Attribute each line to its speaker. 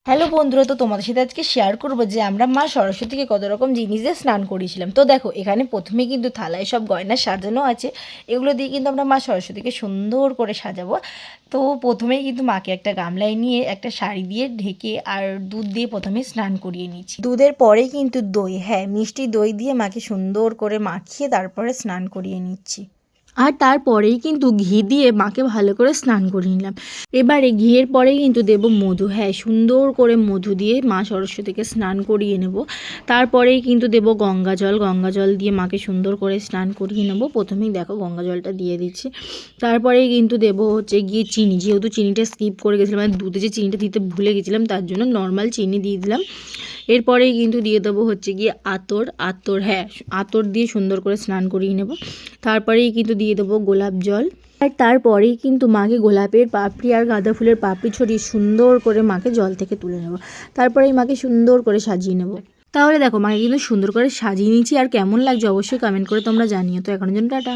Speaker 1: Hello বন্ধুরা, তো তোমাদের সাথে আজকে শেয়ার করবো যে আমরা মা সরস্বতীকে কত রকম জিনিস দিয়ে স্নান করিয়েছিলাম। তো দেখো, এখানে প্রথমে কিন্তু থালায় সব গয়না সাজানো আছে। এগুলো দিয়ে কিন্তু আমরা মা সরস্বতীকে সুন্দর করে সাজাবো। তো প্রথমেই কিন্তু মাকে একটা গামলায় নিয়ে একটা শাড়ি দিয়ে ঢেকে আর দুধ দিয়ে প্রথমে স্নান করিয়ে নিচ্ছি। দুধের পরেই কিন্তু দই, হ্যাঁ মিষ্টি দই দিয়ে মাকে সুন্দর করে মাখিয়ে তারপরে স্নান করিয়ে নিচ্ছি। আর তারপরেই কিন্তু ঘি দিয়ে মাকে ভালো করে স্নান করিয়ে নিলাম। এবারে ঘিয়ের পরে কিন্তু দেব মধু, হ্যাঁ সুন্দর করে মধু দিয়ে মা সরস্বতীকে স্নান করিয়ে নেব। তারপরেই কিন্তু দেব গঙ্গা জল দিয়ে মাকে সুন্দর করে স্নান করিয়ে নেব। প্রথমেই দেখো গঙ্গা জলটা দিয়ে দিচ্ছি। তারপরেই কিন্তু দেব হচ্ছে গিয়ে চিনি, যেহেতু চিনিটা স্কিপ করে গেছিলাম, মানে দুধে যে চিনিটা দিতে ভুলে গেছিলাম তার জন্য নর্মাল চিনি দিয়ে দিলাম। এরপরেই কিন্তু দিয়ে দেবো হচ্ছে গিয়ে আতর, হ্যাঁ আতর দিয়ে সুন্দর করে স্নান করিয়ে নেব। তারপরেই কিন্তু দিয়ে দেবো গোলাপ জল। আর তারপরেই কিন্তু মাকে গোলাপের পাপড়ি আর গাঁদা ফুলের পাপড়ি ছড়িয়ে সুন্দর করে মাকে জল থেকে তুলে নেব। তারপরেই মাকে সুন্দর করে সাজিয়ে নেব। তাহলে দেখো মাকে কিন্তু সুন্দর করে সাজিয়ে নিয়েছি। আর কেমন লাগছে অবশ্যই কমেন্ট করে তোমরা জানিও। তো এখনের জন্য টাটা।